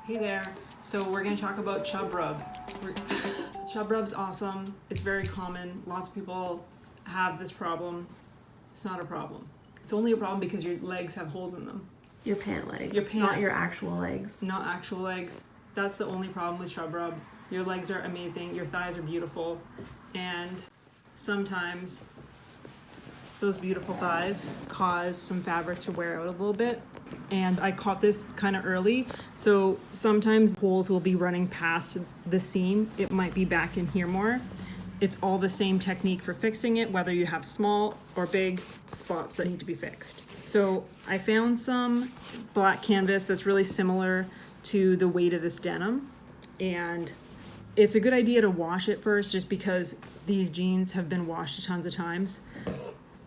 Hey there. So we're going to talk about Chub Rub. Chub Rub's awesome. It's very common. Lots of people have this problem. It's not a problem. It's only a problem because your legs have holes in them. Your pant legs. Your pants. Not your actual legs. Not actual legs. That's the only problem with Chub Rub. Your legs are amazing. Your thighs are beautiful. And sometimes those beautiful thighs cause some fabric to wear out a little bit. And I caught this kind of early, so sometimes holes will be running past the seam. It might be back in here more. It's all the same technique for fixing it, whether you have small or big spots that need to be fixed. So I found some black canvas that's really similar to the weight of this denim, and it's a good idea to wash it first just because these jeans have been washed tons of times.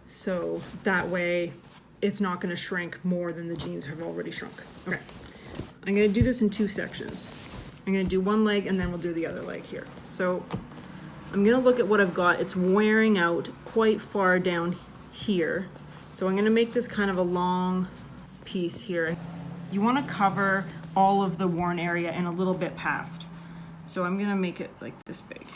So that way it's not going to shrink more than the jeans have already shrunk. Okay, I'm going to do this in two sections. I'm going to do one leg and then we'll do the other leg here. So I'm going to look at what I've got. It's wearing out quite far down here. So I'm going to make this kind of a long piece here. You want to cover all of the worn area and a little bit past. So I'm going to make it like this big.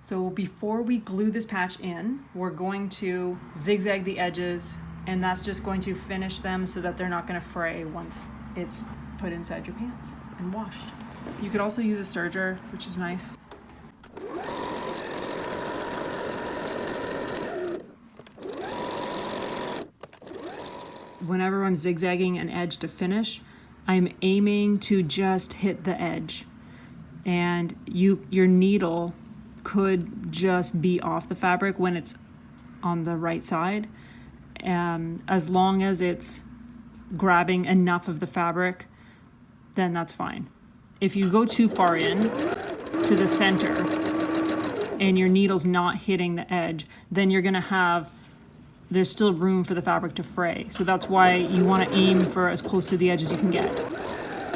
So before we glue this patch in, we're going to zigzag the edges, and that's just going to finish them so that they're not going to fray once it's put inside your pants and washed. You could also use a serger, which is nice. Whenever I'm zigzagging an edge to finish, I'm aiming to just hit the edge. And your needle could just be off the fabric when it's on the right side, as long as it's grabbing enough of the fabric, then that's fine. If you go too far in to the center and your needle's not hitting the edge, then you're gonna have, there's still room for the fabric to fray. So that's why you want to aim for as close to the edge as you can get.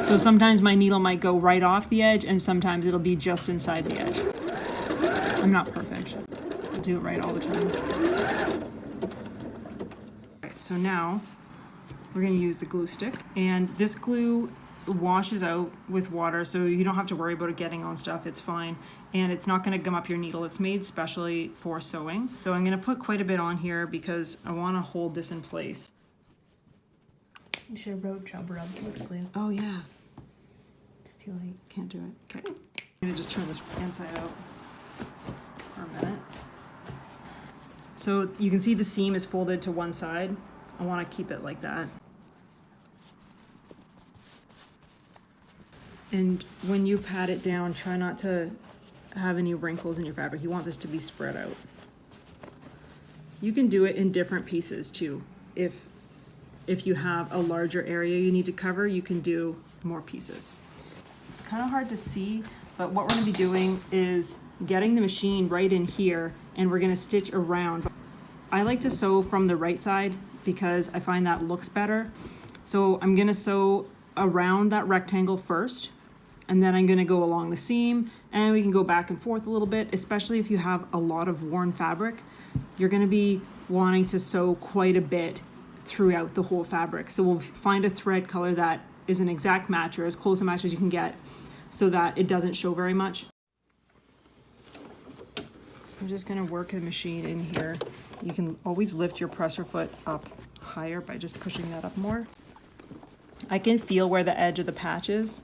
So sometimes my needle might go right off the edge and sometimes it'll be just inside the edge. I'm not perfect. I do it right all the time. Alright, so now we're going to use the glue stick. And this glue washes out with water, so you don't have to worry about it getting on stuff. It's fine. And it's not going to gum up your needle. It's made specially for sewing. So I'm going to put quite a bit on here because I want to hold this in place. You should have wrote Chub Rub with glue. Oh yeah. It's too late. Can't do it. Okay. I'm going to just turn this inside out for a minute. So you can see the seam is folded to one side. I want to keep it like that. And when you pat it down, try not to have any wrinkles in your fabric. You want this to be spread out. You can do it in different pieces too. If you have a larger area you need to cover, you can do more pieces. It's kind of hard to see, but what we're going to be doing is getting the machine right in here, and we're going to stitch around. I like to sew from the right side because I find that looks better. So I'm going to sew around that rectangle first, and then I'm going to go along the seam, and we can go back and forth a little bit, especially if you have a lot of worn fabric. You're going to be wanting to sew quite a bit throughout the whole fabric. So we'll find a thread color that is an exact match or as close a match as you can get so that it doesn't show very much. So I'm just going to work the machine in here. You can always lift your presser foot up higher by just pushing that up more. I can feel where the edge of the patch is.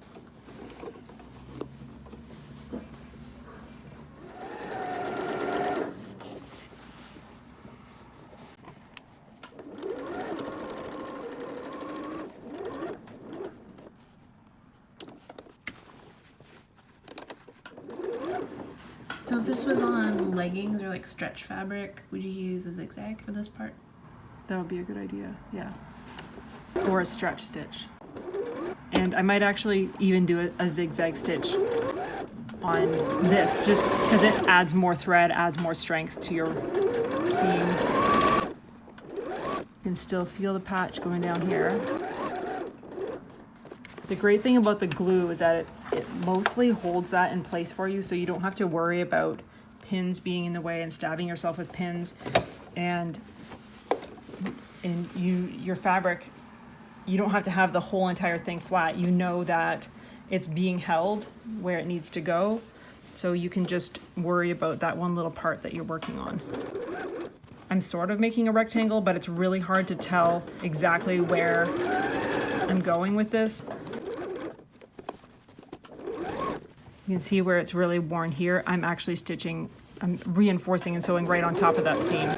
So if this was on leggings or like stretch fabric, would you use a zigzag for this part? That would be a good idea, yeah. Or a stretch stitch. And I might actually even do a zigzag stitch on this, just because it adds more thread, adds more strength to your seam. You can still feel the patch going down here. The great thing about the glue is that it mostly holds that in place for you, so you don't have to worry about pins being in the way and stabbing yourself with pins. And your fabric, you don't have to have the whole entire thing flat. You know that it's being held where it needs to go. So you can just worry about that one little part that you're working on. I'm sort of making a rectangle, but it's really hard to tell exactly where I'm going with this. You can see where it's really worn here. I'm actually stitching, I'm reinforcing and sewing right on top of that seam.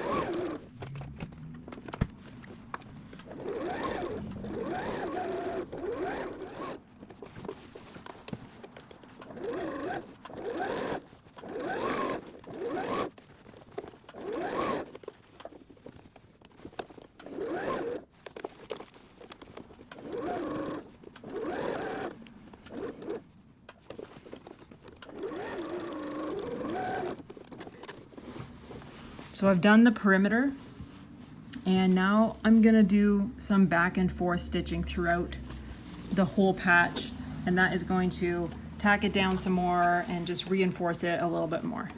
So I've done the perimeter, and now I'm gonna do some back and forth stitching throughout the whole patch, and that is going to tack it down some more and just reinforce it a little bit more.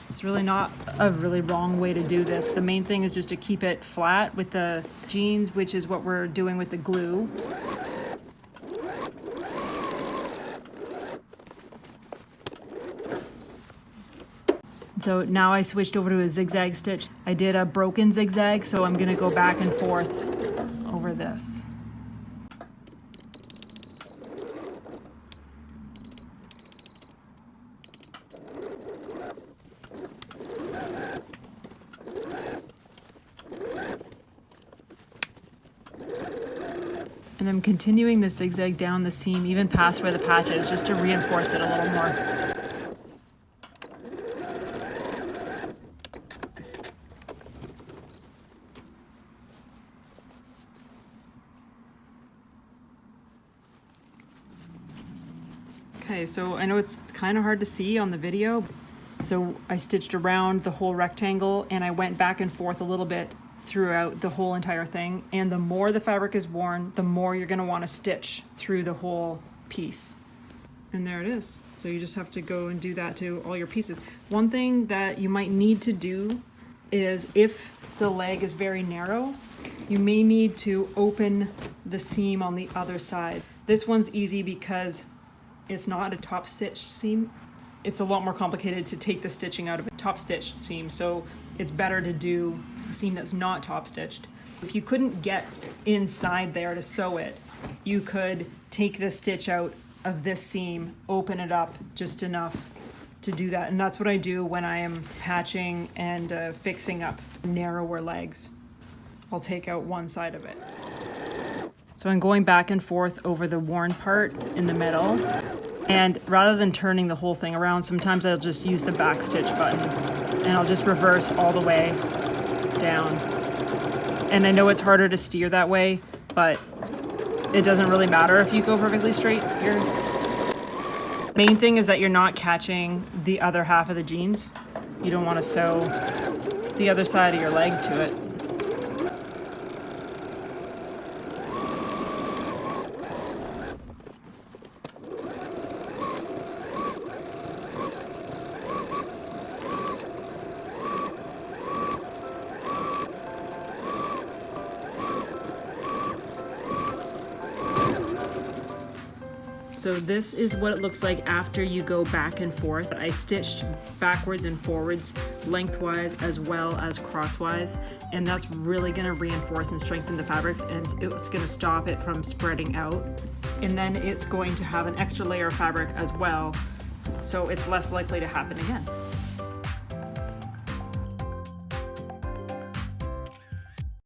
It's really not a really wrong way to do this. The main thing is just to keep it flat with the jeans, which is what we're doing with the glue. So now I switched over to a zigzag stitch. I did a broken zigzag, so I'm gonna go back and forth over this. And I'm continuing the zigzag down the seam, even past where the patch is, just to reinforce it a little more. Okay, so I know it's kind of hard to see on the video. So I stitched around the whole rectangle and I went back and forth a little bit throughout the whole entire thing. And the more the fabric is worn, the more you're gonna wanna stitch through the whole piece. And there it is. So you just have to go and do that to all your pieces. One thing that you might need to do is if the leg is very narrow, you may need to open the seam on the other side. This one's easy because it's not a top stitched seam. It's a lot more complicated to take the stitching out of a top stitched seam, so it's better to do a seam that's not top stitched. If you couldn't get inside there to sew it, you could take the stitch out of this seam, open it up just enough to do that. And that's what I do when I am patching and fixing up narrower legs. I'll take out one side of it. So I'm going back and forth over the worn part in the middle. And rather than turning the whole thing around, sometimes I'll just use the back stitch button and I'll just reverse all the way down. And I know it's harder to steer that way, but it doesn't really matter if you go perfectly straight here. Main thing is that you're not catching the other half of the jeans. You don't want to sew the other side of your leg to it. So this is what it looks like after you go back and forth. I stitched backwards and forwards, lengthwise as well as crosswise, and that's really gonna reinforce and strengthen the fabric, and it's gonna stop it from spreading out. And then it's going to have an extra layer of fabric as well, so it's less likely to happen again.